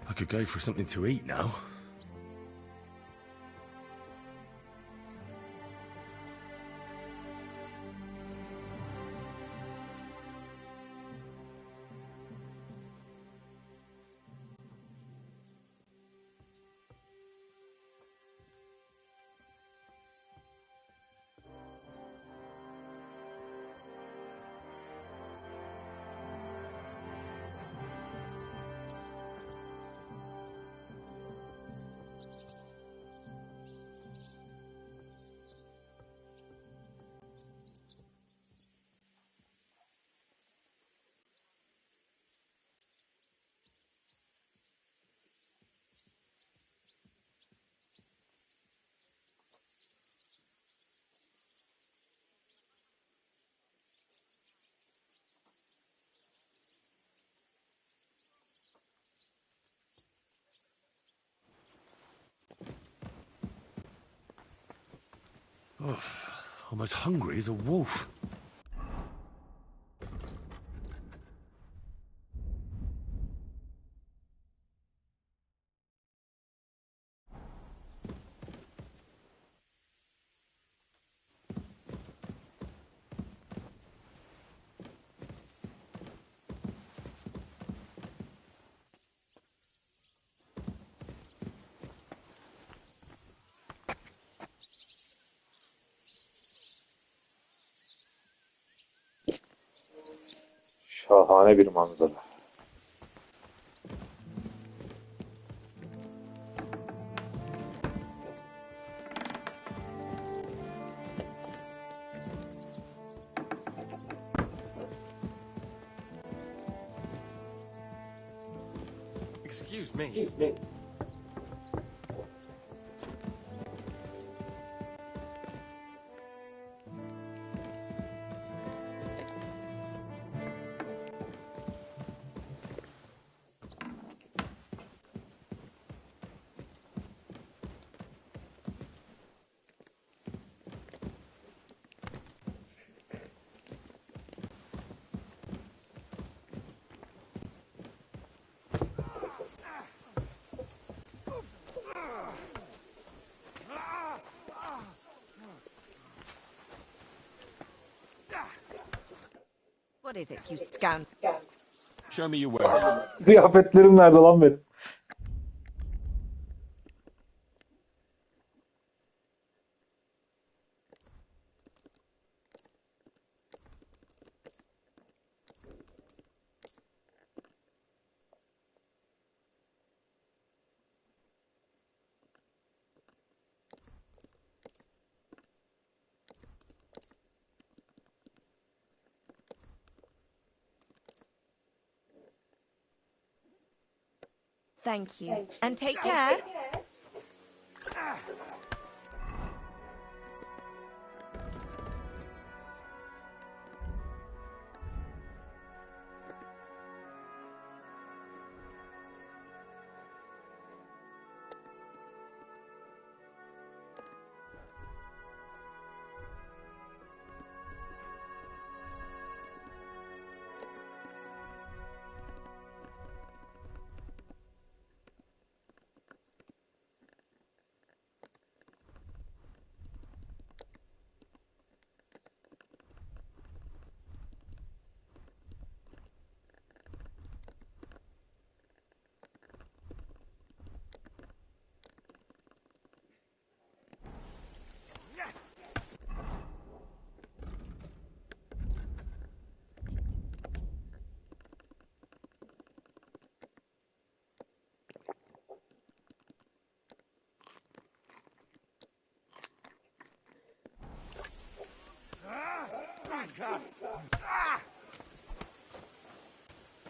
I could go for something to eat now. Oof, I'm as hungry as a wolf. Şahane bir manzara. Excuse me. What is it, you scoundrel? Show me your wares. Kıyafetlerim nerede lan benim? Thank you. And take care.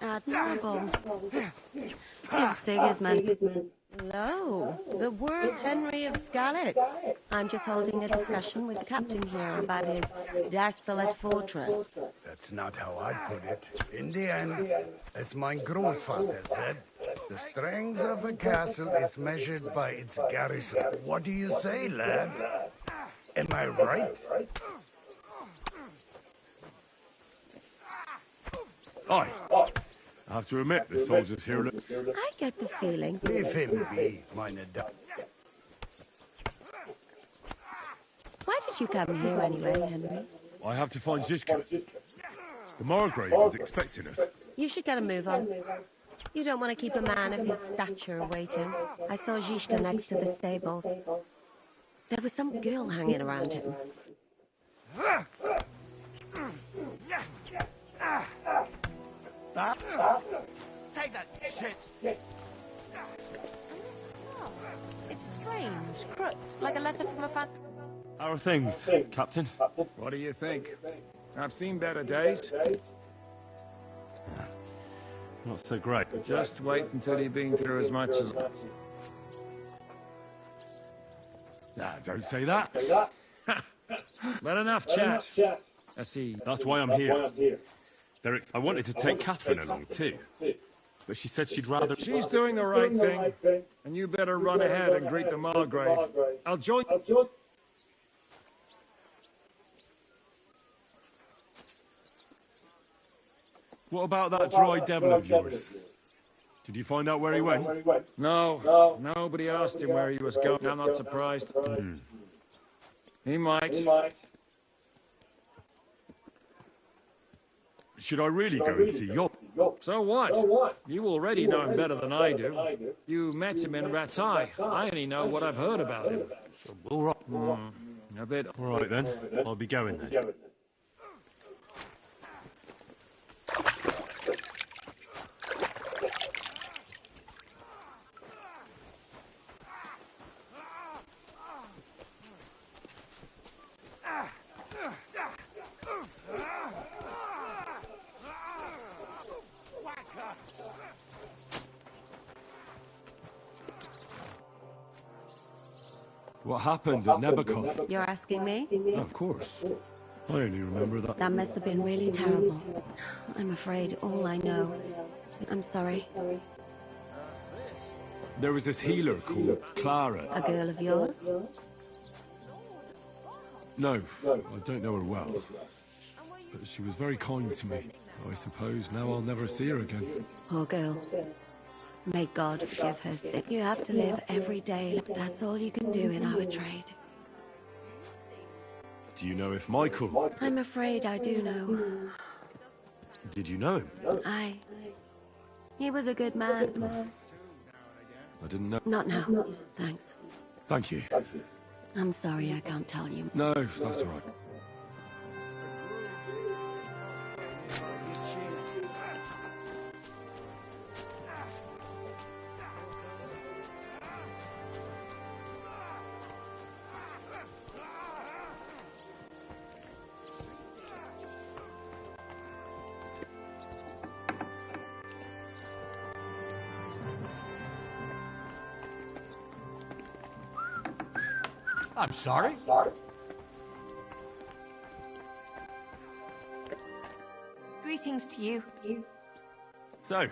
Admirable. If Sigismund. Hello, the word Henry of Skalitz. I'm just holding a discussion with the captain here about his desolate fortress. That's not how I'd put it. In the end, as my grandfather said, the strength of a castle is measured by its garrison. What do you say, lad? Am I right? Oi! I have to admit, the soldiers here look... I get the feeling. Leave him be, meine Damen. Why did you come here anyway, Henry? I have to find Zizka. The Margrave is expecting us. You should get a move on. You don't want to keep a man of his stature waiting. I saw Zizka next to the stables. There was some girl hanging around him. Take that shit! And this smell. It's strange, crooked, like a letter from a fan. How are things, Captain? What do you think? I've seen better days. Not so great. Just wait until you've been through as much as... Nah, don't say that. But enough chat. I see. That's why I'm here. I wanted to take Catherine along too, but she said she'd rather... She's doing the right thing, and you better run ahead and greet the Margrave. I'll join... What about that dry devil of yours? Did you find out where he went? No, nobody asked him where he was going. I'm not surprised. He might. Should I really go and see Yob? So what? You already know him better than I do. You met him in Ratai. I only know what I've heard about him. All right. A bit. All right then. I'll be going then. What happened at Nebakov? You're asking me? Of course. I only remember that. That must have been really terrible. I'm afraid all I know. I'm sorry. There was this healer called Clara. A girl of yours? No, I don't know her well. But she was very kind to me. I suppose now I'll never see her again. Poor girl. May God forgive her sin. You have to live every day. That's all you can do in our trade. Do you know if Michael... I'm afraid I do know. Did you know him? He was a good man. I didn't know. Not now. Thanks. Thank you. I'm sorry I can't tell you. No, that's all right. I'm sorry? Greetings to you. So,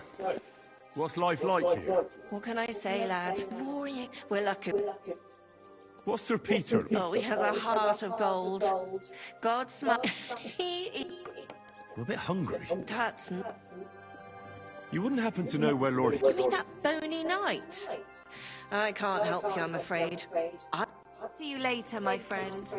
what's life like here? What can I say, lad? Worrying. We're lucky. What's Sir Peter like? Oh, he has a heart of gold. God smile. We're a bit hungry. That's... You wouldn't happen to know where Lord... You mean that bony knight? I can't help you, I'm afraid. I'll see you later, my friend.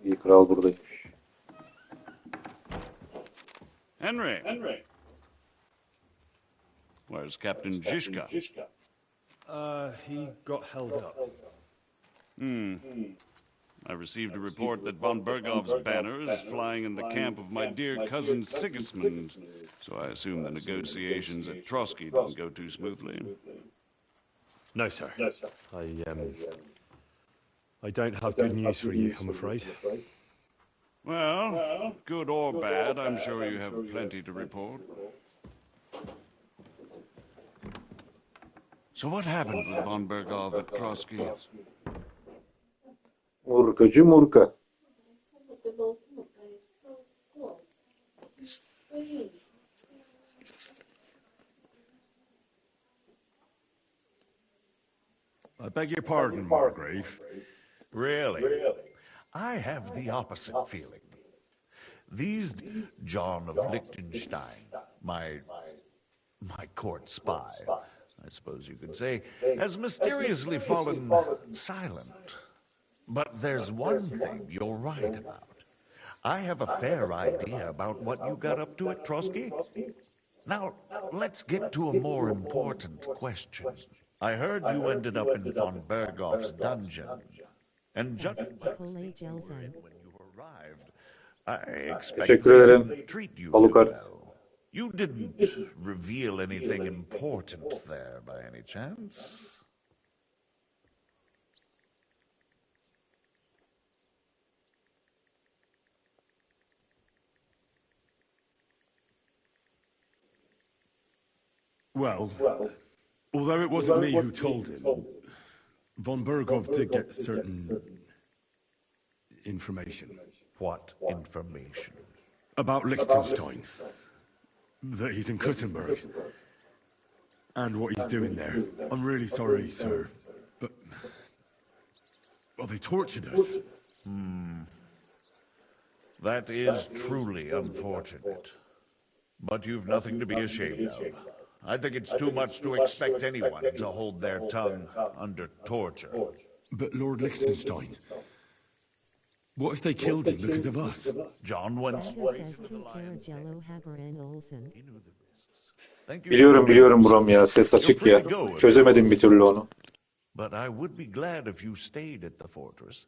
İyi kral buradaymış. Henry. Where's Captain Zizka? He got held up. I received a report that von Bergov's banner is flying in the camp of my dear cousin Sigismund, so I assume the negotiations at Trotsky didn't go too smoothly. No, sir. I don't have good news for you, I'm afraid. Well, good or bad, I'm sure you have plenty to report. So what happened with von Bergov at Trotsky? Murkacı Murka. I beg your pardon, Margrave. Really? I have the opposite feeling. These John of Liechtenstein, my court spy, I suppose you could say, has mysteriously fallen silent. But there's one thing you're right about. I have a fair idea about what you got up to at Trotsky. Now, let's get to a more important question. I heard you ended up in von Bergoff's dungeon. And judging by the state you were in when you arrived, I expect they Teşekkür ederim. didn't treat you Alu too kart. well. You didn't reveal anything important there by any chance? Well, although it wasn't me who told him, von Berghoff did get certain information. What information? About Liechtenstein. That he's in Kuttenberg. And what he's doing there. I'm really sorry, sir, but... well, they tortured us. That is truly unfortunate. But you've nothing to be ashamed of. I think it's too much to expect anyone to hold their tongue under torture. But Lord Liechtenstein... what if they killed him because of us? John went straight Says for the take care of lion's den. Jello, Haberin, Olsen. He knew the risks. Thank you. Biliyorum Brom ya. Ses açık ya. Çözemedim bir türlü onu. But I would be glad if you stayed at the fortress.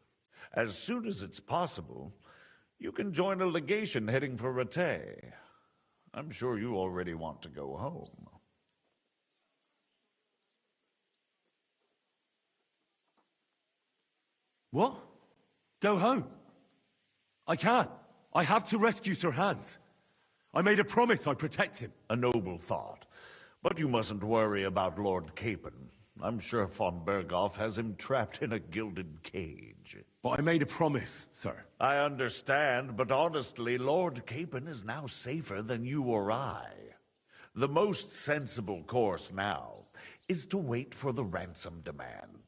As soon as it's possible, you can join a legation heading for Rattay. I'm sure you already want to go home. What? Go home? I can't. I have to rescue Sir Hans. I made a promise I'd protect him. A noble thought. But you mustn't worry about Lord Capon. I'm sure von Berghoff has him trapped in a gilded cage. But I made a promise, sir. I understand, but honestly, Lord Capon is now safer than you or I. The most sensible course now is to wait for the ransom demand.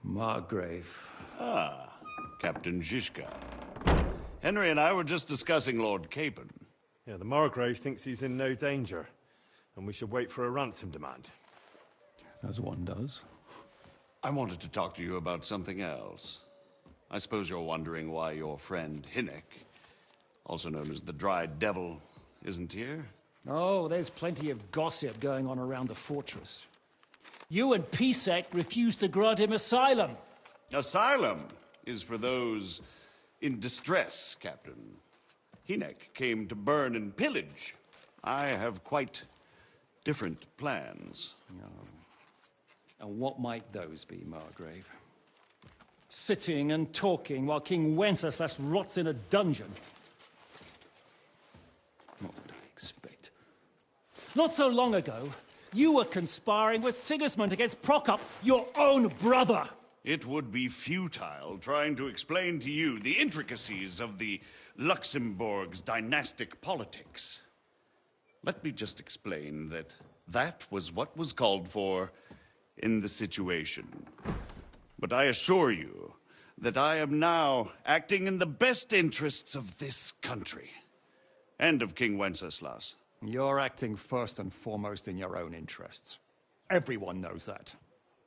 Margrave. Ah, Captain Zizka. Henry and I were just discussing Lord Capon. Yeah, the Margrave thinks he's in no danger, and we should wait for a ransom demand. As one does. I wanted to talk to you about something else. I suppose you're wondering why your friend Hinnek, also known as the Dried Devil, isn't here? Oh, there's plenty of gossip going on around the fortress. You and Pisek refused to grant him asylum. Asylum is for those in distress, Captain. Hinnek came to burn and pillage. I have quite different plans. And what might those be, Margrave? Sitting and talking while King Wenceslas rots in a dungeon. What would I expect? Not so long ago, you were conspiring with Sigismund against Prokop, your own brother. It would be futile trying to explain to you the intricacies of the Luxembourg's dynastic politics. Let me just explain that that was what was called for in the situation. But I assure you that I am now acting in the best interests of this country and of King Wenceslas. You're acting first and foremost in your own interests. Everyone knows that.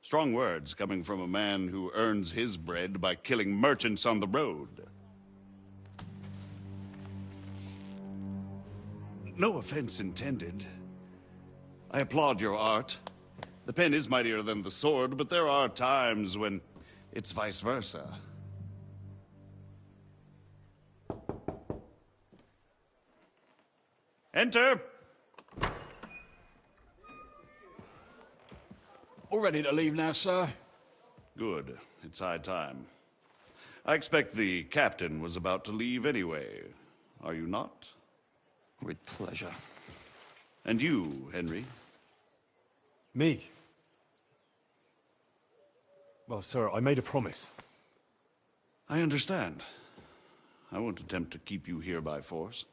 Strong words coming from a man who earns his bread by killing merchants on the road. No offense intended. I applaud your art. The pen is mightier than the sword, but there are times when it's vice versa. Enter! We're ready to leave now, sir. Good. It's high time. I expect the captain was about to leave anyway. Are you not? With pleasure. And you, Henry? Me? Well, sir, I made a promise. I understand. I won't attempt to keep you here by force.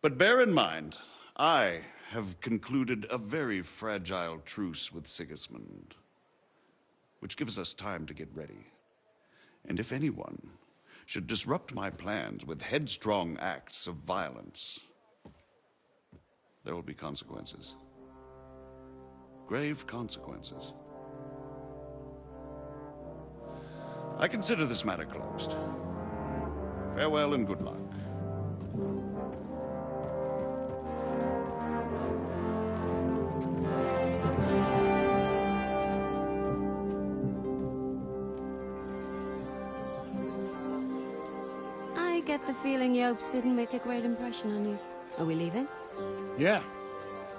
But bear in mind, I have concluded a very fragile truce with Sigismund, which gives us time to get ready. And if anyone should disrupt my plans with headstrong acts of violence, there will be consequences. Grave consequences. I consider this matter closed. Farewell and good luck. I get the feeling Yopes didn't make a great impression on you. Are we leaving? Yeah.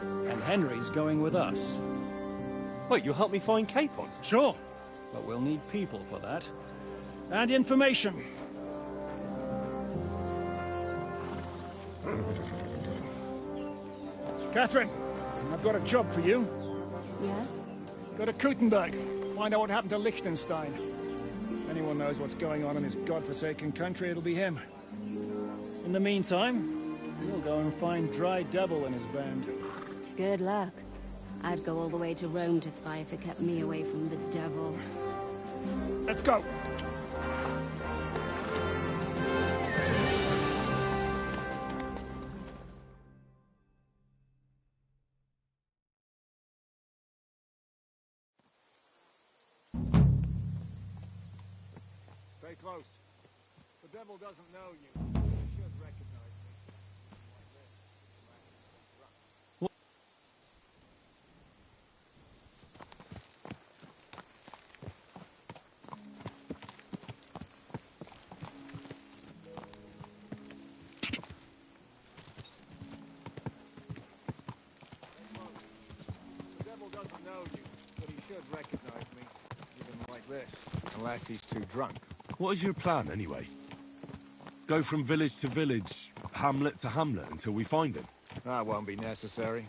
And Henry's going with us. Wait, you'll help me find Capon? Sure. But we'll need people for that. And information. Catherine, I've got a job for you. Yes? Go to Kuttenberg. Find out what happened to Liechtenstein. If anyone knows what's going on in his godforsaken country, it'll be him. In the meantime, we'll go and find Dry Devil and his band. Good luck. I'd go all the way to Rome to spy if it kept me away from the devil. Let's go! Stay close. The devil doesn't know you. He should recognize me. Like this. The devil doesn't know you, but he should recognize me. Even like this. Unless he's too drunk. What is your plan, anyway? Go from village to village, hamlet to hamlet, until we find him? That won't be necessary.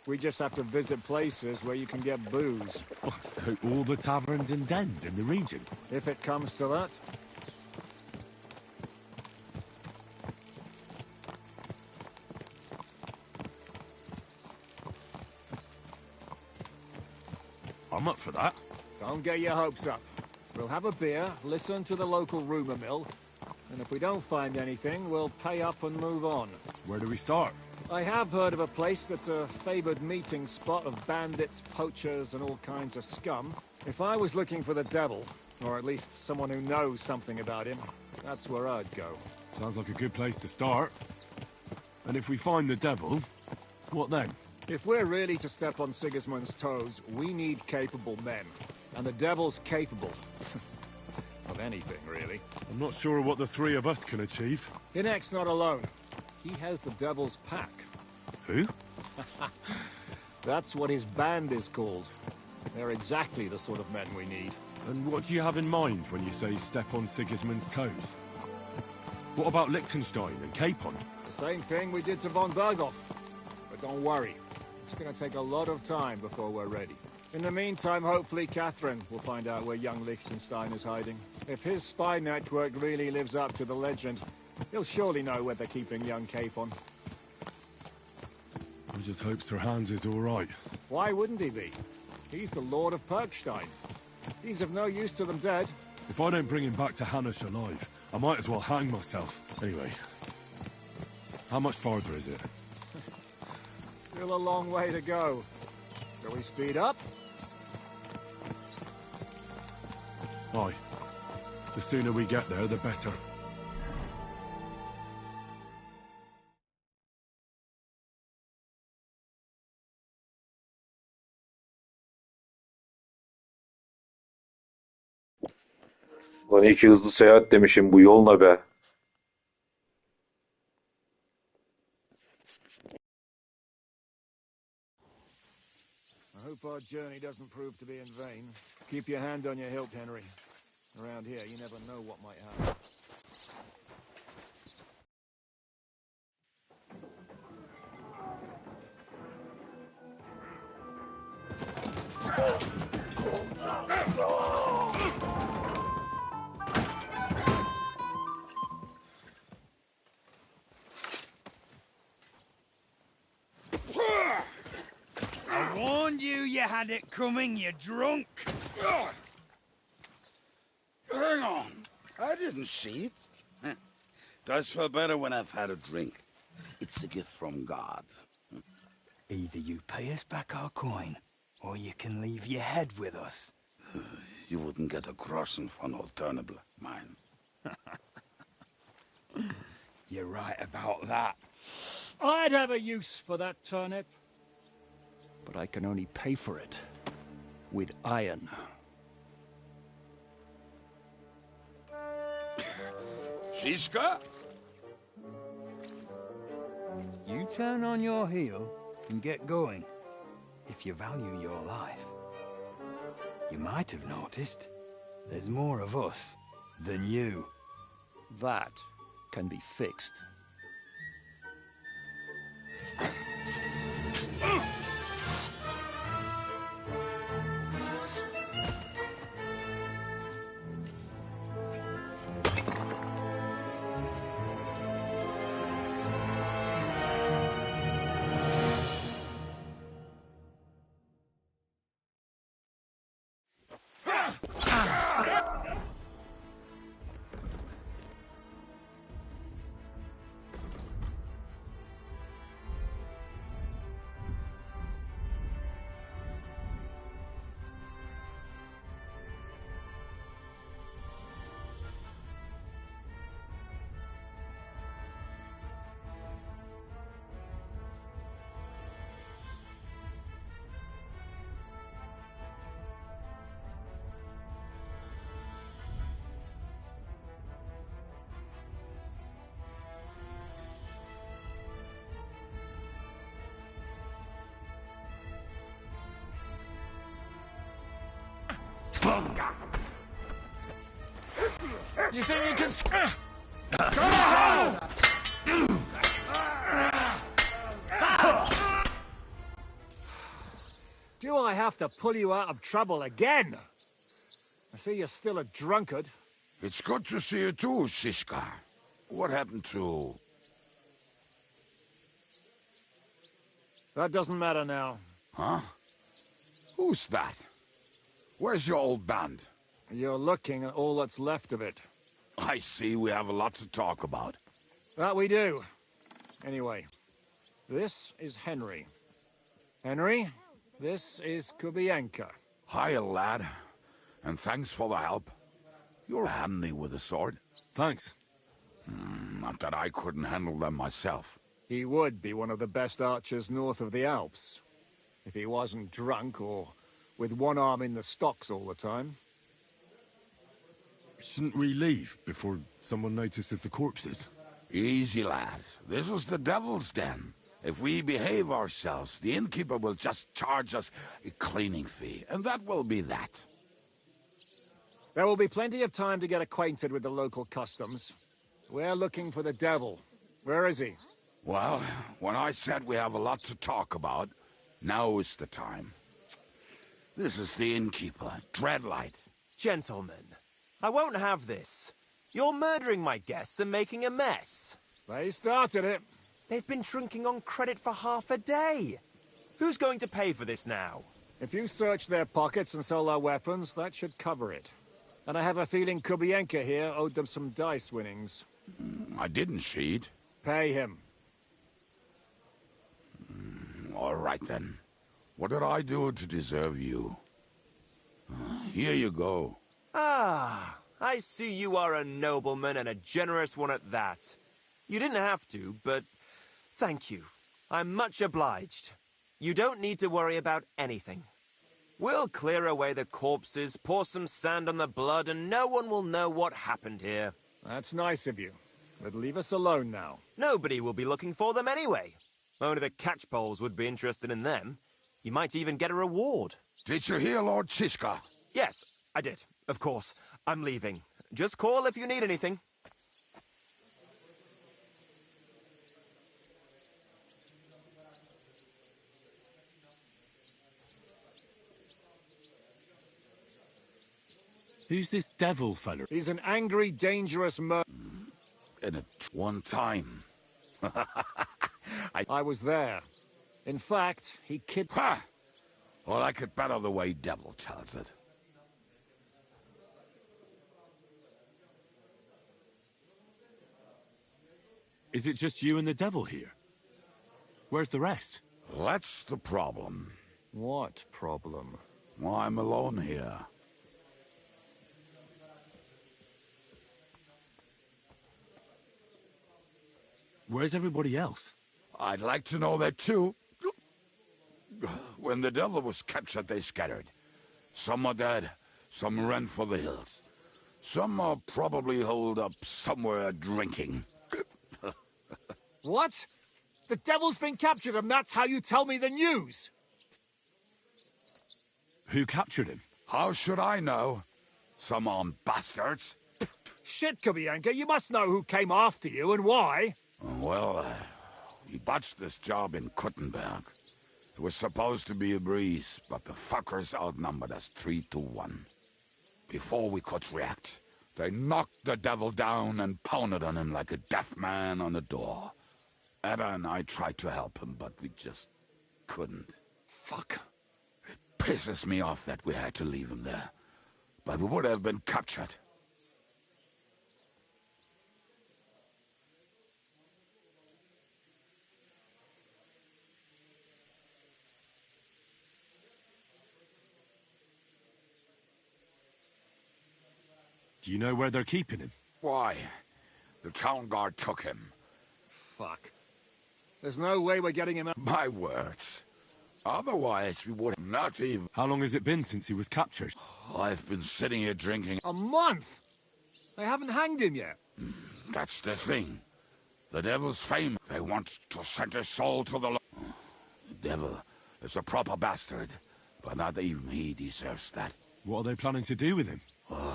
We just have to visit places where you can get booze. Oh, so all the taverns and dens in the region? If it comes to that. I'm up for that. Don't get your hopes up. We'll have a beer, listen to the local rumor mill, and if we don't find anything, we'll pay up and move on. Where do we start? I have heard of a place that's a favored meeting spot of bandits, poachers, and all kinds of scum. If I was looking for the devil, or at least someone who knows something about him, that's where I'd go. Sounds like a good place to start. And if we find the devil, what then? If we're really to step on Sigismund's toes, we need capable men. And the devil's capable. Of anything, really. I'm not sure what the three of us can achieve. Inek's not alone. He has the devil's pack. Who? That's what his band is called. They're exactly the sort of men we need. And what do you have in mind when you say step on Sigismund's toes? What about Liechtenstein and Capon? The same thing we did to von Berghoff. But don't worry. It's gonna take a lot of time before we're ready. In the meantime, hopefully Catherine will find out where young Liechtenstein is hiding. If his spy network really lives up to the legend, he'll surely know where they're keeping young Capon. I just hope Sir Hans is all right. Why wouldn't he be? He's the Lord of Perkstein. He's of no use to them dead. If I don't bring him back to Hanish alive, I might as well hang myself. Anyway, how much farther is it? Still a long way to go. Shall we speed up? Aye. The sooner we get there, the better. Lan iyi ki hızlı seyahat demişim, bu yol ne be? I hope our journey doesn't prove to be in vain. Keep your hand on your hilt, Henry. Around here, you never know what might happen. you had it coming, you drunk. Ugh. Hang on. I didn't see it. Huh. Does feel better when I've had a drink. It's a gift from God. Either you pay us back our coin, or you can leave your head with us. You wouldn't get a crossing for an alternative, mine. You're right about that. I'd have a use for that turnip. But I can only pay for it with iron. Shiska? You turn on your heel and get going, if you value your life. You might have noticed there's more of us than you. That can be fixed. You think you can... Do I have to pull you out of trouble again? I see you're still a drunkard. It's good to see you too, Shiska. What happened to... That doesn't matter now. Huh? Who's that? Where's your old band? You're looking at all that's left of it. I see we have a lot to talk about. That we do. Anyway, this is Henry. Henry, this is Kubienka. Hiya, lad. And thanks for the help. You're handy with a sword. Thanks. Not that I couldn't handle them myself. He would be one of the best archers north of the Alps. If he wasn't drunk or with one arm in the stocks all the time. Shouldn't we leave before someone notices the corpses? Easy, lad. This was the devil's den. If we behave ourselves, the innkeeper will just charge us a cleaning fee, and that will be that. There will be plenty of time to get acquainted with the local customs. We're looking for the devil. Where is he? Well, when I said we have a lot to talk about, now is the time. This is the innkeeper, Dreadlight. Gentlemen, I won't have this. You're murdering my guests and making a mess. They started it. They've been drinking on credit for half a day. Who's going to pay for this now? If you search their pockets and sell their weapons, that should cover it. And I have a feeling Kubienka here owed them some dice winnings. I didn't cheat. Pay him. All right, then. What did I do to deserve you? Here you go. Ah, I see you are a nobleman and a generous one at that. You didn't have to, but thank you. I'm much obliged. You don't need to worry about anything. We'll clear away the corpses, pour some sand on the blood, and no one will know what happened here. That's nice of you. But leave us alone now. Nobody will be looking for them anyway. Only the catchpoles would be interested in them. You might even get a reward. Did you hear Lord Chiska? Yes, I did. Of course. I'm leaving. Just call if you need anything. Who's this devil fella? He's an angry, dangerous And at one time. I was there. In fact, he Ha! Or like it better the way Devil tells it. Is it just you and the devil here? Where's the rest? That's the problem. What problem? I'm alone here. Where's everybody else? I'd like to know that too. When the devil was captured, they scattered. Some are dead, some ran for the hills. Some are probably holed up somewhere drinking. What? The devil's been captured and that's how you tell me the news? Who captured him? How should I know? Some armed bastards. Shit, Kubianka, you must know who came after you and why. Well, we botched this job in Kuttenberg. It was supposed to be a breeze, but the fuckers outnumbered us 3-1. Before we could react, they knocked the devil down and pounded on him like a deaf man on a door. Ada and I tried to help him, but we just couldn't. Fuck. It pisses me off that we had to leave him there. But we would have been captured. Do you know where they're keeping him? Why? The town guard took him. Fuck. There's no way we're getting him out. My words. Otherwise, we would not even... How long has it been since he was captured? I've been sitting here drinking... A month? They haven't hanged him yet. That's the thing. The devil's fame. They want to send his soul to the... The devil is a proper bastard, but not even he deserves that. What are they planning to do with him?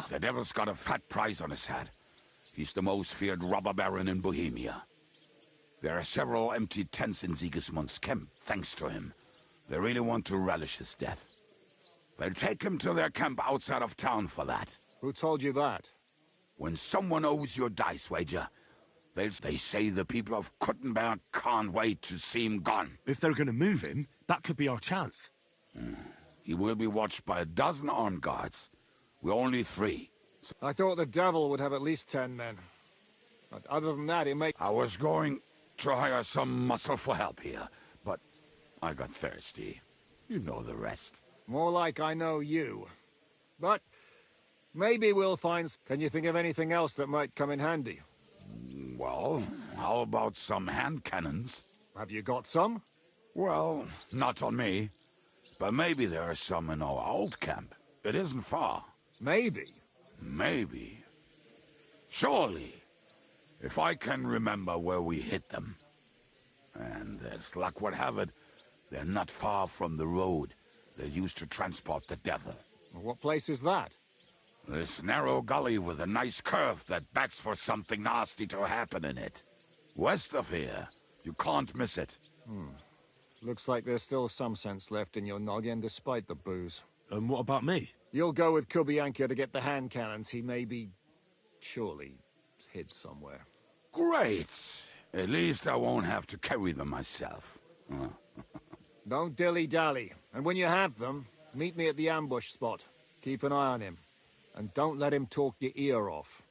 The devil's got a fat price on his head. He's the most feared robber baron in Bohemia. There are several empty tents in Sigismund's camp, thanks to him. They really want to relish his death. They'll take him to their camp outside of town for that. Who told you that? When someone owes you a dice wager, they say the people of Kuttenberg can't wait to see him gone. If they're going to move him, that could be our chance. He will be watched by 12 armed guards. We're only 3. I thought the devil would have at least 10 men. But other than that, it may... I was going to hire some muscle for help here, but I got thirsty. You know the rest. More like I know you. But maybe we'll find... Can you think of anything else that might come in handy? Well, how about some hand cannons? Have you got some? Well, not on me. But maybe there are some in our old camp. It isn't far. Maybe. Maybe. Surely. If I can remember where we hit them. And as luck would have it, they're not far from the road they used to transport the devil. What place is that? This narrow gully with a nice curve that backs for something nasty to happen in it. West of here. You can't miss it. Looks like there's still some sense left in your noggin despite the booze. And what about me? You'll go with Kubianka to get the hand cannons. He may be... surely hid somewhere. Great. At least I won't have to carry them myself. Don't dilly-dally. And when you have them, meet me at the ambush spot. Keep an eye on him. And don't let him talk your ear off.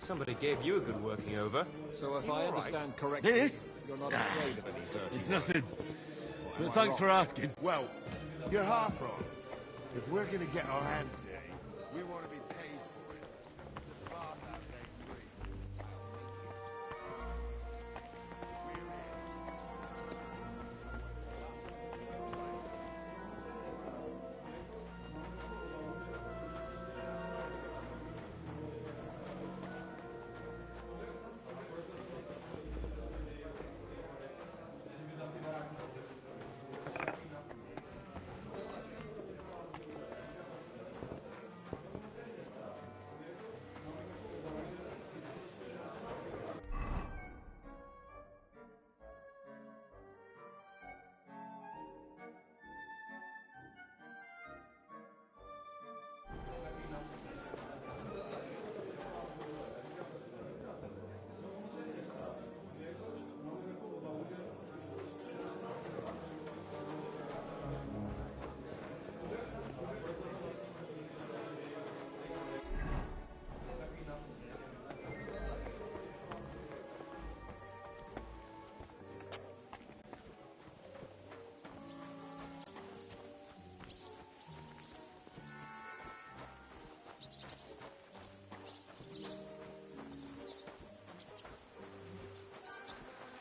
Somebody gave you a good working over. So if I understand correctly, This? you're not afraid of any dirty It's work. nothing. But thanks for asking. Well, you're half wrong. If we're gonna get our hands dirty, we want to be paid for it. The part that makes me.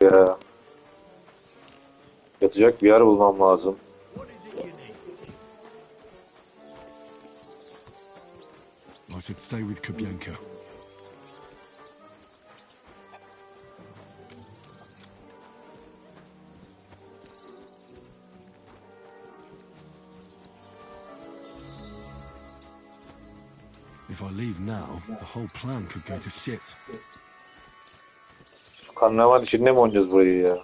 Ya. Yatacak bir yer bulmam lazım. I should stay with Kubyanka. If I leave now, the whole plan could go to shit. Karnaval içinde mi oynayacağız burayı ya?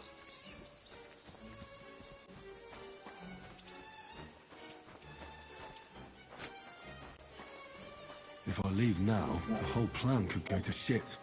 If I leave now, the whole plan could go to shit.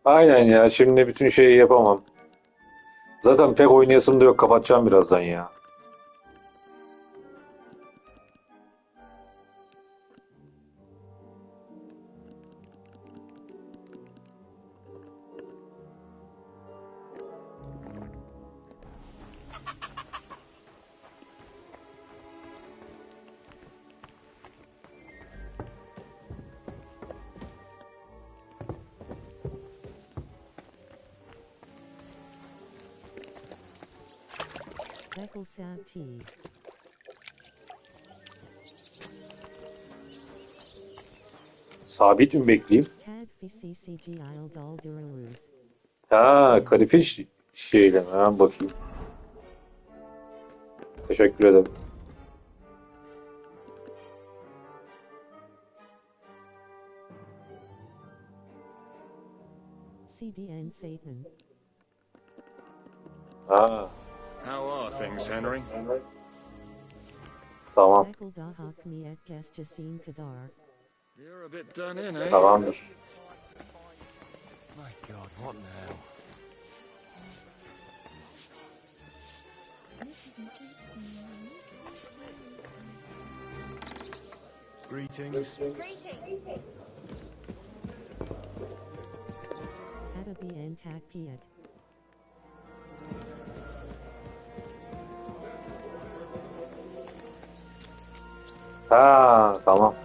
Aynen ya, şimdi bütün şeyi yapamam. Zaten pek oynayasım da yok, kapatacağım birazdan ya. Sabit mi bekleyeyim? Ha, kalifiye şeyle mi? Hemen bakayım. Teşekkür ederim. CDN Satan. Ha, How are things, Henry? tamam. You're a bit done in, eh? Tamamdır. My God, what now? Greetings. Ha, tamam.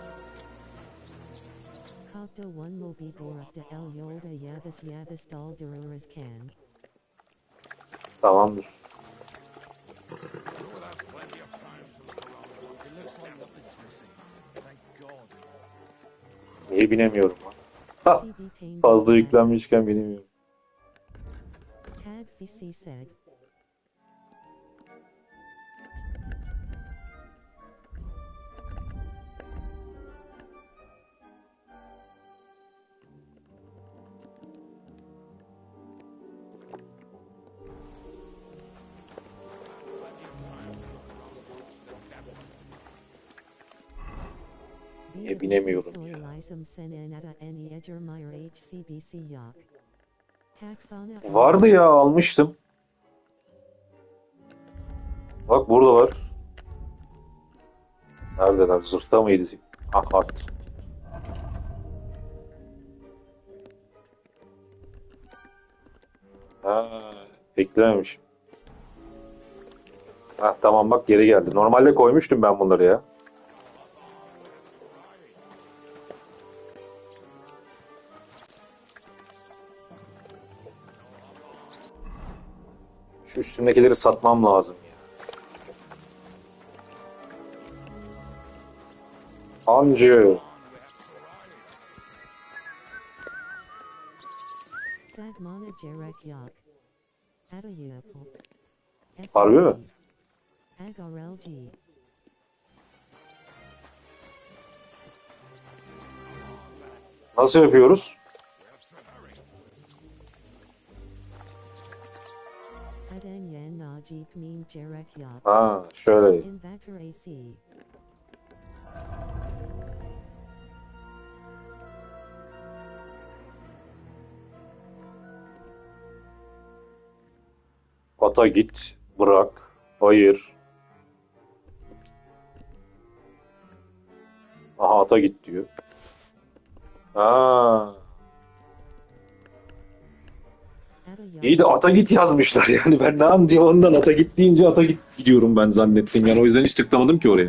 Tamamdır. Niye binemiyorum lan? Ha, fazla yüklenmişken binemiyorum. Niye binemiyorum ya? Vardı ya, almıştım. Bak burada var. Neredeler? Zırhta mıydı? Ha, hat. Ha, eklememişim. Ha, tamam bak geri geldi. Normalde koymuştum ben bunları ya. Şu üstündekileri satmam lazım ya. Hancı. Harbi mi? Nasıl yapıyoruz? Ha, şöyle. Ata git, bırak, hayır. Aha, ata git diyor. Ha. İyi de ata git yazmışlar yani, ben ne anlayacağım ondan, ata git deyince ata git gidiyorum ben zannettim yani, o yüzden hiç tıklamadım ki oraya.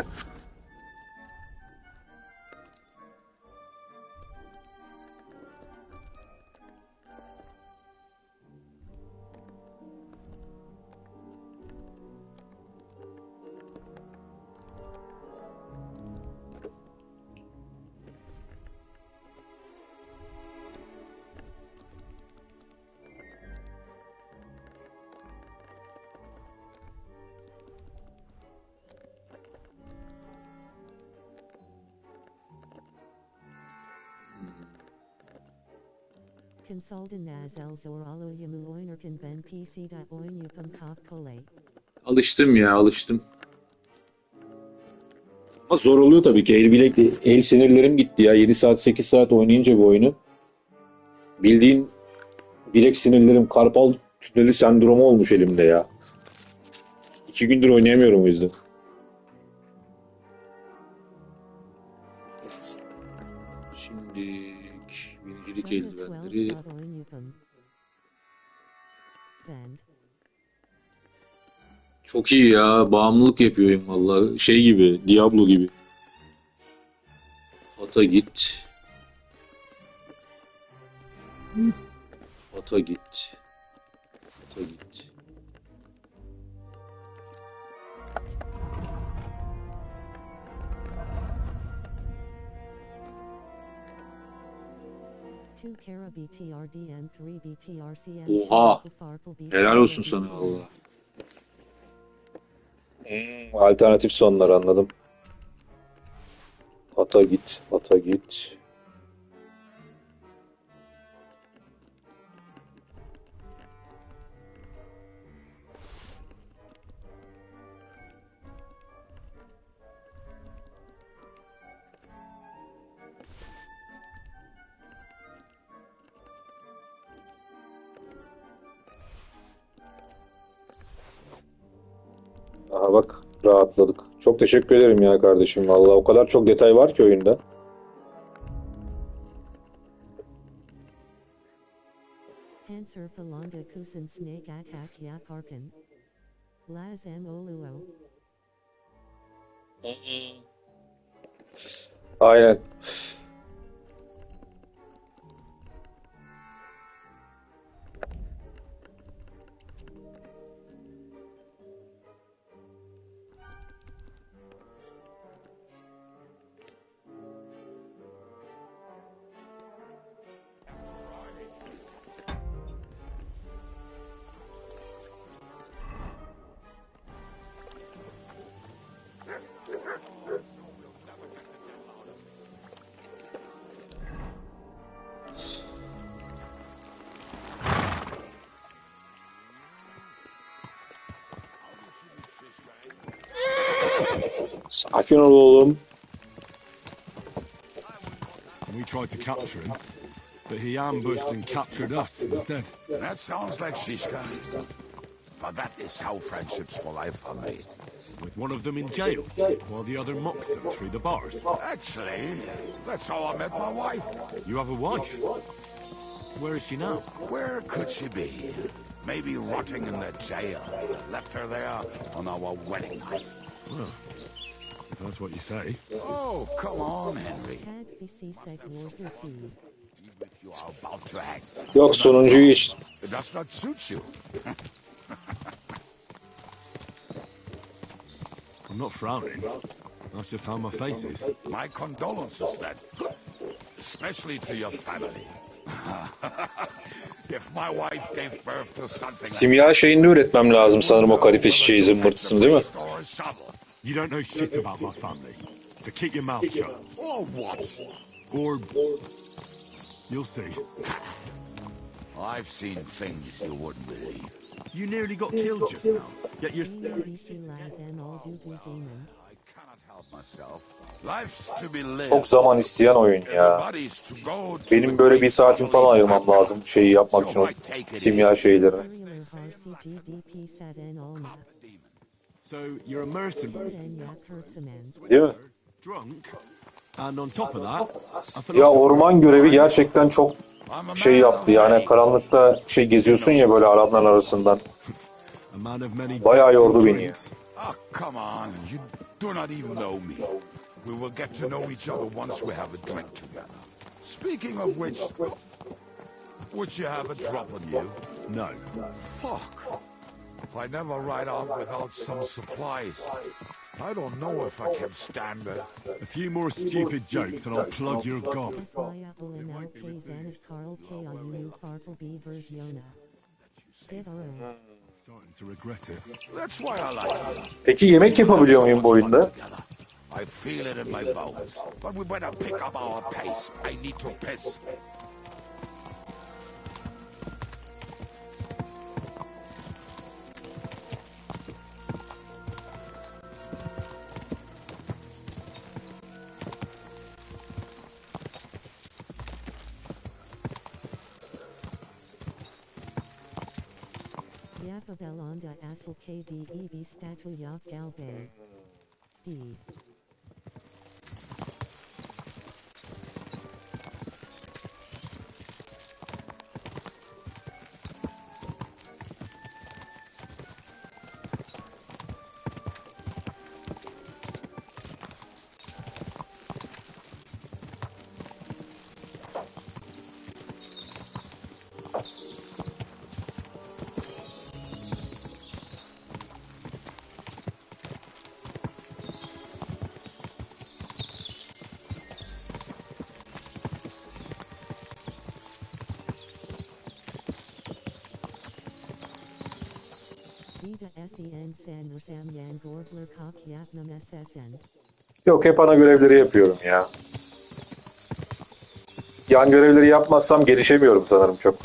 Alıştım ya, alıştım. Ama zor oluyor tabii ki. El sinirlerim gitti ya. 7 saat 8 saat oynayınca bu oyunu. Bildiğin bilek sinirlerim karpal tüneli sendromu olmuş elimde ya. 2 gündür oynayamıyorum o yüzden. Şimdi binicilik eldivenleri. Çok iyi ya. Bağımlılık yapıyorum vallahi. Şey gibi, Diablo gibi. Ata git. Ata git. Ata git. Oha! Helal olsun sana valla. Alternatif sonlar, anladım. Ata git, ata git. Aha bak, rahatladık. Çok teşekkür ederim ya kardeşim. Vallahi o kadar çok detay var ki oyunda. Aynen. Sakin ol oğlum. tried to capture him, but he ambushed and captured us instead. That sounds like Shishka. But that is how friendships for life are made. With one of them in jail, while the other mocked them through the bars. Actually, that's how I met my wife. You have a wife? Where is she now? Where could she be? Maybe rotting in the jail. Left her there on our wedding night. Well, if that's what you say. Oh, come on, Henry. You are about to hang. Yok, sonuncuyu içtim. It does not suit you. I'm not frowning. That's just how my face is. My condolences then. Especially to your family. If my wife gave birth to something Simya şeyini üretmem lazım sanırım o kadife çiçeği zımbırtısını, değil mi? You don't know shit about my family. So keep your mouth shut. Or what? Or you'll see. I've seen things you wouldn't believe. You nearly got killed just now. Yet you're Çok zaman isteyen oyun ya. Benim böyle bir saatim falan ayırmam lazım şeyi yapmak için, o simya şeylerini. So you're a mercenary. Değil mi? Drunk. And on top of that, Ya orman görevi gerçekten çok şey yaptı. Yani karanlıkta şey geziyorsun ya böyle adamların arasından. Bayağı yordu beni. Oh, come on. You do not even know me. We will get to know each other once we have a drink together. Speaking of which, would you have a drop on you? No. Fuck. I never ride out without some supplies. I don't know if I can stand it. A few more stupid jokes and I'll plug your gob. Starting to regret it. That's why I like it. Peki yemek yapabiliyor muyum bu oyunda? I feel it in my bones. But we better pick up our pace. I need to piss. Belonda asıl KDEV statu yok galbe. D. Yok, hep ana görevleri yapıyorum ya. Yan görevleri yapmazsam gelişemiyorum sanırım çok.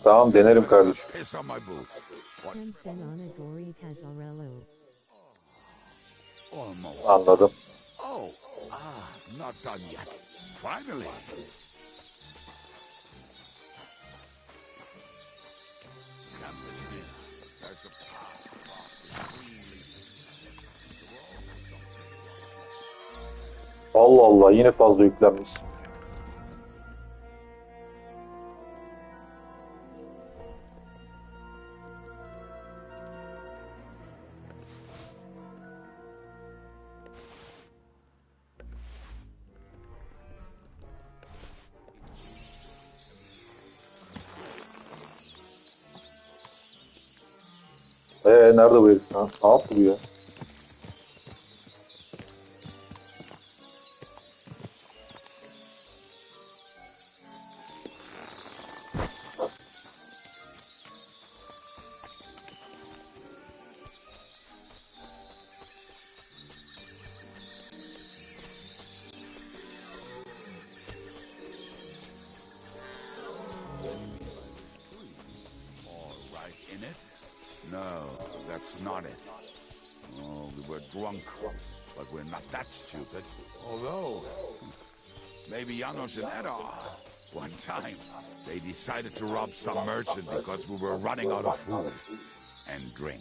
Tamam, denerim kardeşim. Anladım. Oh, not done yet. Finally. Allah Allah, yine fazla yüklenmiş. Nerede bu herif? Ha? Ne yaptı bu ya? that's not it. Oh, we were drunk, but we're not that stupid. Although, maybe Janos and Ed are. One time, they decided to rob some merchant because we were running out of food and drink.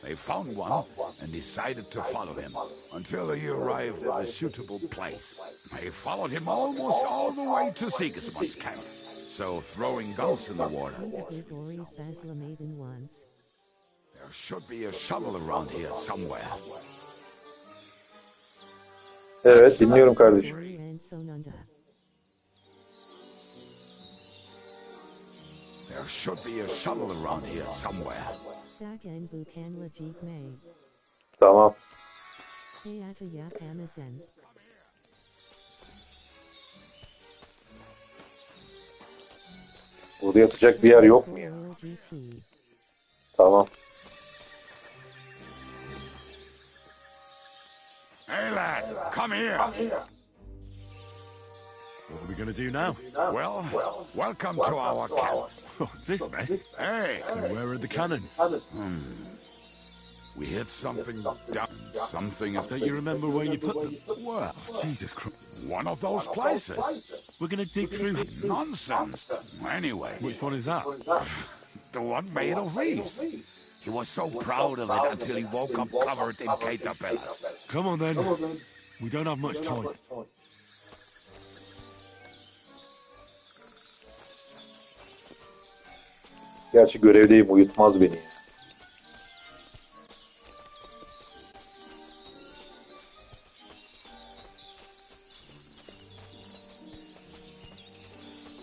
They found one and decided to follow him until he arrived at a suitable place. They followed him almost all the way to Sigismund's camp. So throwing guns in the water. There should be a shovel around here somewhere. Evet, dinliyorum kardeşim. There should be a shovel around here somewhere. Tamam. Burada yatacak bir yer yok mu ya? Tamam. Hey lad, come here. What are we going to do now? Well, welcome to our camp. Oh, this mess? Hey! So where are the cannons? We hit something down. Something is... Don't you remember where you put them? Well, Jesus Christ. One of those places. We're going to dig through... Nonsense. Anyway. Which one is that? The one made of leaves. He was so proud of it until he woke up covered in caterpillars. Come on then. We don't have much time. Gerçi görevdeyim, uyutmaz beni.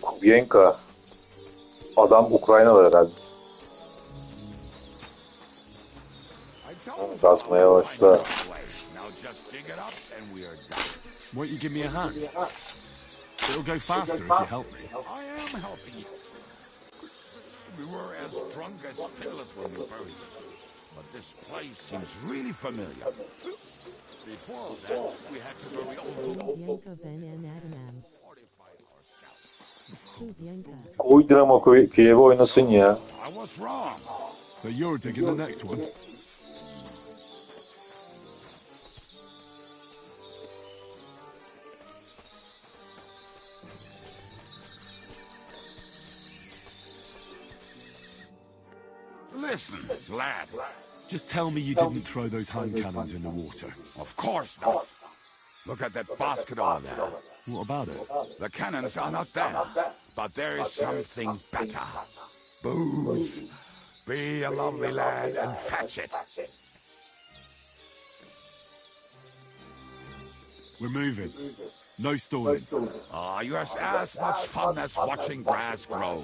Kubienka. Adam Ukraynalı herhalde. Basmaya başla. Won't you give me a hand? It'll go faster if you help me. I am helping you. We were as drunk as fiddlers when we buried him. But this place seems really familiar. Before that, we had to bury all Koy drama Kiev'e oynasın ya. I was wrong. So you're digging the next one? Listen, lad. Just tell me you didn't throw those hand cannons in the water. Of course not. Look at that basket over there. What about it? The cannons are not there, but there is something better. Booze. Be a lovely lad and fetch it. We're moving. No stalling. Ah, you have as much fun as watching grass grow.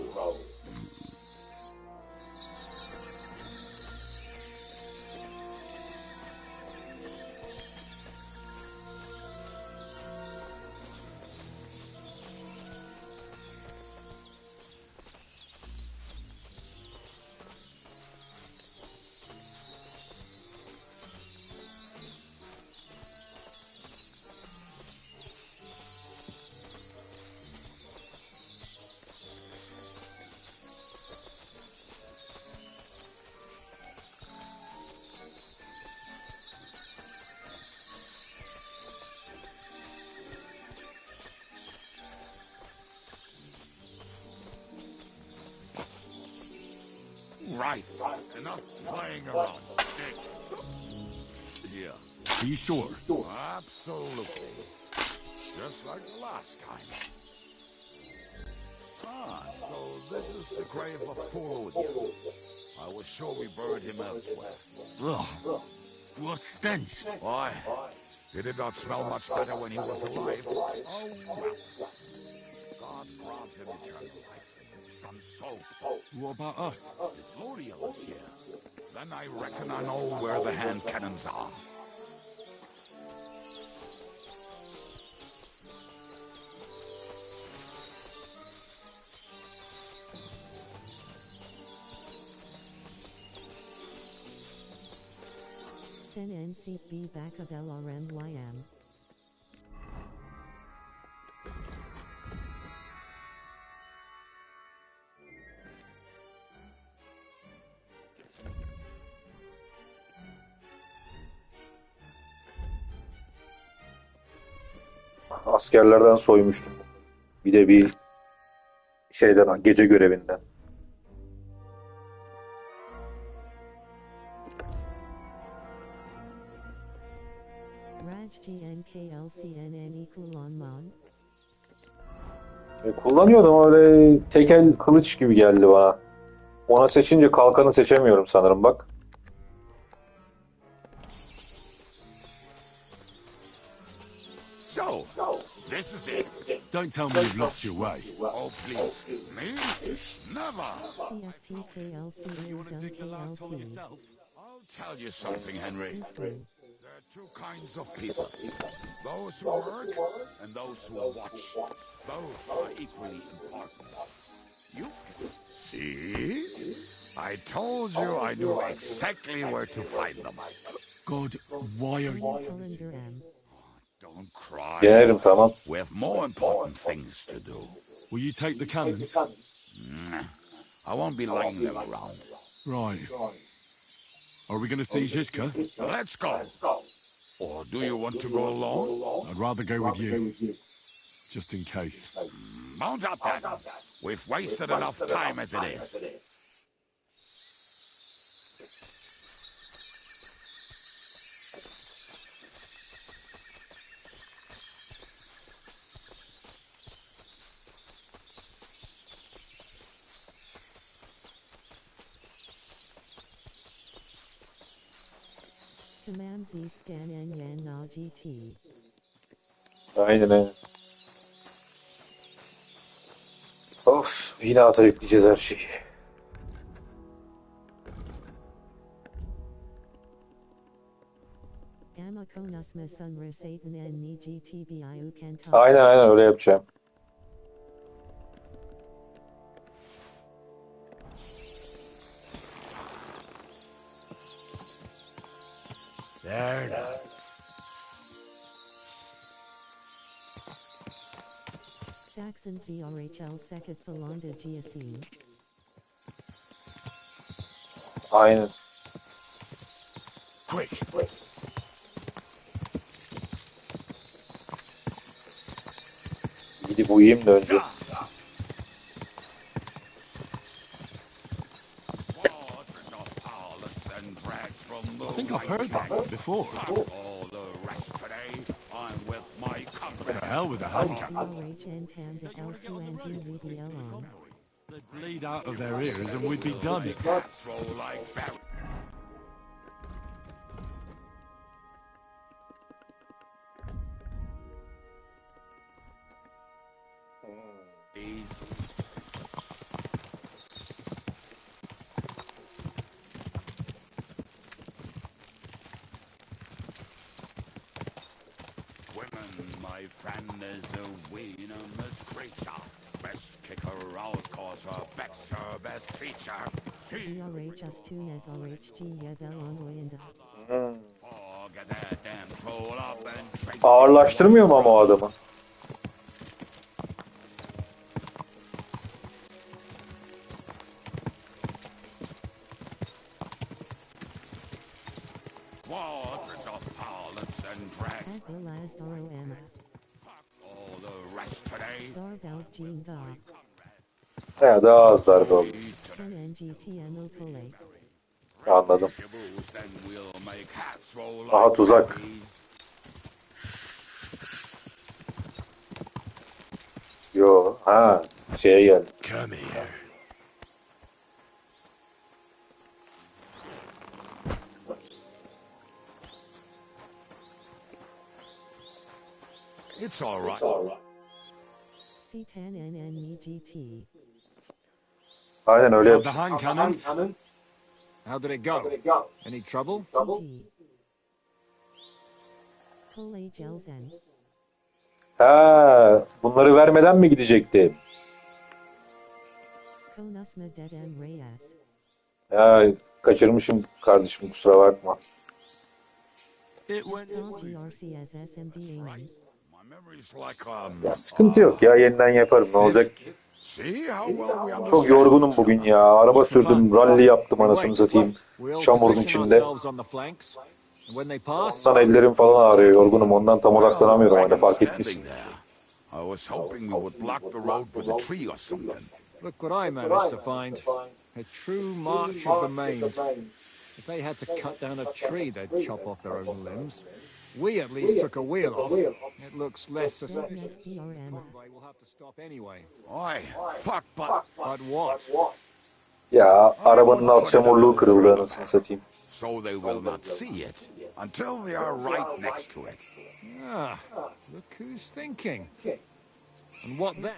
Right. Enough playing around. Yeah. Are you sure? Absolutely. Just like the last time. Ah, so this is the grave of Polodia. I was sure we buried him elsewhere. Ugh. What stench. Why? He did not smell much better when he was alive. Oh, well. God grant him eternal life and some soul. What about us? If Luriel is here, then I reckon I know where the hand cannons are. Sen NCB back of LRNYM. Askerlerden soymuştum. Bir de bir şeyden, gece görevinden. Kullanıyordum, öyle tekel kılıç gibi geldi bana. Ona seçince kalkanı seçemiyorum sanırım bak. So, this is it. Don't tell me you've lost your way. Oh, please. Me? Never. You want to dig the last hole yourself? I'll tell you something, Henry. There are two kinds of people. Those who work and those who watch. Both are equally important. You see? I told you I knew exactly where to find them. God, why are you... Don't cry. Gelirim, tamam. We have more important things to do. Will you take the cannons? I won't be lugging them around. Right. Are we going to see Zizka? Let's go. Or do you want to go alone? I'd rather go with you. Just in case. Mount up then. We've wasted enough time as it is. Aynen aynen. Of, yine ata yükleyeceğiz her şeyi. Aynen aynen öyle yapacağım. There now. Saxon CRHL Seket Falanda Giasin. Aynen. Quick. Gidip uyuyayım da önce. I think I've heard that before. All the rest today, I'm with my company. To hell with the handcap. They'd bleed out of their ears and we'd be done. Cats roll like berries. My friend is a venomous creature. Best kick her out, cause her back's her best feature. CRH as soon as RHG Yevelon Get that damn troll up and Ağırlaştırmıyor mu ama o adamı? waters of parlance and drag. All the rest today. He, daha az darbe oldu. Anladım. Aha, tuzak. Yo, ha, şeye geldi. Come here. It's all right. C10NNEGT. Aynen öyle How'd yap. the hand cannons? How did it go? Any trouble? Ha, bunları vermeden mi gidecektim? Ya, kaçırmışım kardeşim, kusura bakma. Ya sıkıntı yok ya, yeniden yaparım, ne olacak? Çok yorgunum bugün ya. Araba sürdüm, rally yaptım anasını satayım. Çamurun içinde. Ondan ellerim falan ağrıyor, yorgunum. Ondan tam odaklanamıyorum, öyle fark etmesin. I was hoping we would block the road with a tree or something. Look what I managed to find. A true march of the maimed. If they had to cut down a tree, they'd chop off their own limbs. We at least took a wheel off. It looks less suspicious. The convoy will have to stop anyway. Oi, fuck, but what? Ya arabanın alt çamurluğu kırıldı anasını satayım. So they will not see it until they are right next to it. Ah, look who's thinking. And what then?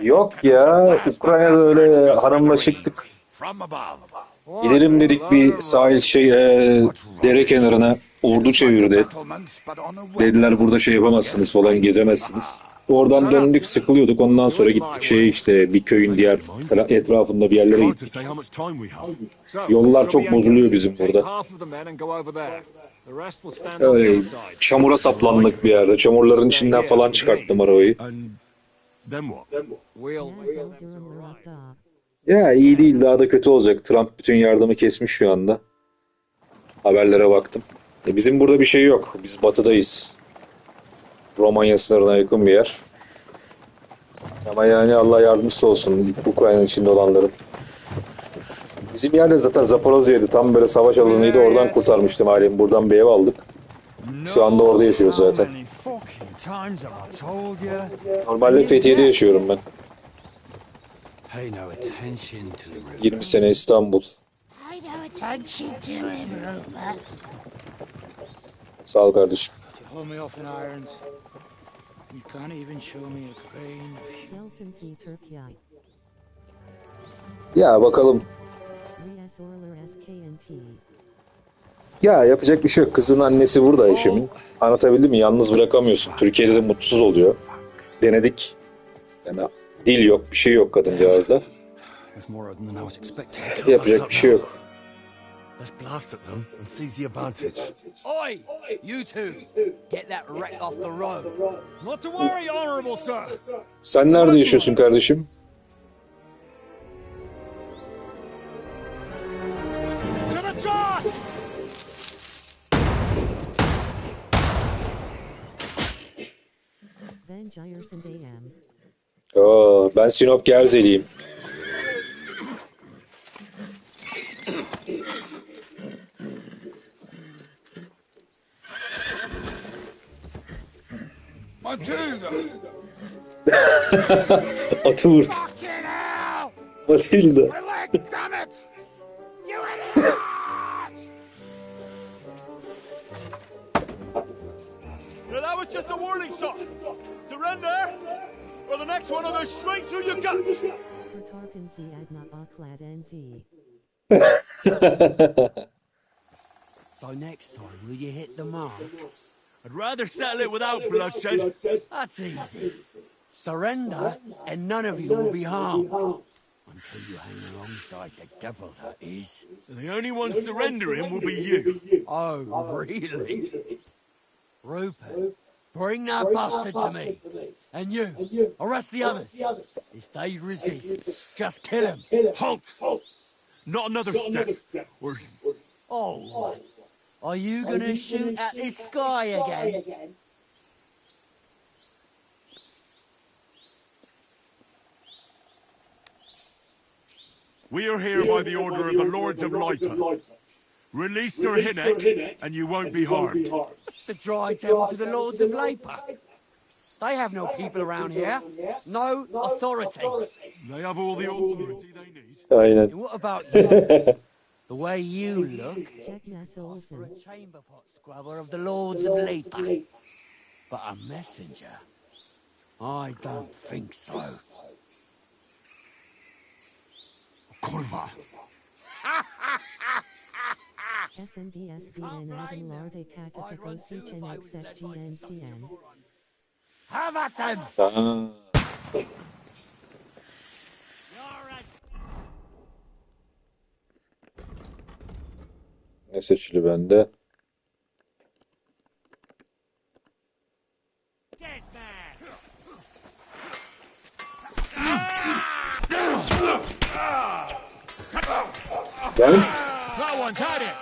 Yok ya, Ukrayna'da öyle hanımla çıktık. Gidelim dedik bir sahil dere kenarına, ordu çevirdi. Dediler burada şey yapamazsınız falan, gezemezsiniz. Oradan döndük, sıkılıyorduk. Ondan sonra gittik bir köyün diğer etrafında bir yerlere gittik. Yollar çok bozuluyor bizim burada. Öyle çamura saplandık bir yerde. Çamurların içinden falan çıkarttım arabayı. Ya iyi değil, daha da kötü olacak. Trump bütün yardımı kesmiş şu anda. Haberlere baktım. Bizim burada bir şey yok. Biz batıdayız. Romanya sınırına yakın bir yer. Ama yani Allah yardımcısı olsun Ukrayna içinde olanların. Bizim yerde zaten Zaporozya'ydı. Tam böyle savaş alanıydı. Oradan kurtarmıştım ailemi. Buradan bir ev aldık. Şu anda orada yaşıyoruz zaten. Normalde Fethiye'de yaşıyorum ben. 20 sene İstanbul. Sağ ol kardeşim. Ya bakalım. Ya yapacak bir şey yok. Kızın annesi burada eşimin. Anlatabildim mi? Yalnız bırakamıyorsun. Türkiye'de de mutsuz oluyor. Denedik. Yani dil yok, bir şey yok kadıncağızda. Yapacak bir şey yok. Let's blast at them and seize the advantage. Oi! You two! Get that wreck off the road. Not to worry, honorable sir. Sen nerede yaşıyorsun kardeşim? To the task! Ben Sinop Gerzeliyim. Atı vurdu. Matilda. That was just a warning shot. Surrender, or the next one will go straight through your guts. So next time, will you hit the mark? I'd rather settle it without bloodshed. That's easy. Surrender, and none of you will be harmed. Until you hang alongside the devil, that is. The only one surrendering will be you. Oh, really? Rupert, bring that bastard to me. And you, arrest the others. If they resist, just kill him. Halt! Not another step. Oh, are you gonna shoot at this sky again? We are here by the order of the Lords of Lipa. Release Sir Hinnock, and you won't be harmed. It's the dry devil to the Lords of Lipa. They have no people around here. No authority. They have all the authority they need. Aynen. And what about you? The way you look, for a chamber pot scrubber of the Lords of Lipa. But a messenger? I don't think so. Kurva. Have at them! Ne seçili bende? Ben? That one's had it.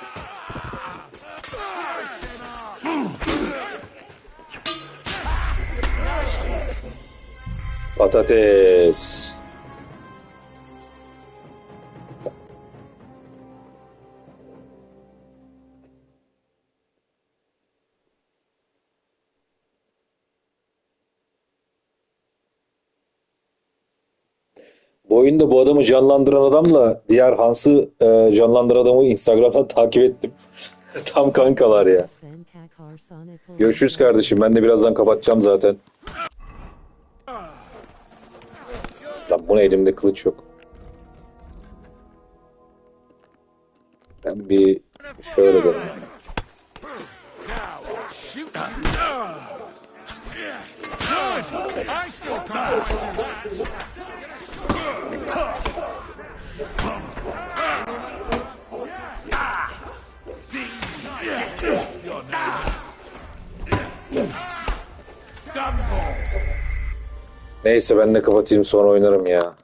Patates. Bu oyunda bu adamı canlandıran adamla diğer Hans'ı canlandıran adamı Instagram'dan takip ettim. Tam kankalar ya. Görüşürüz kardeşim. Ben de birazdan kapatacağım zaten. Lan bu ne, elimde kılıç yok. Ben bir şöyle derim. Neyse ben de kapatayım, sonra oynarım ya.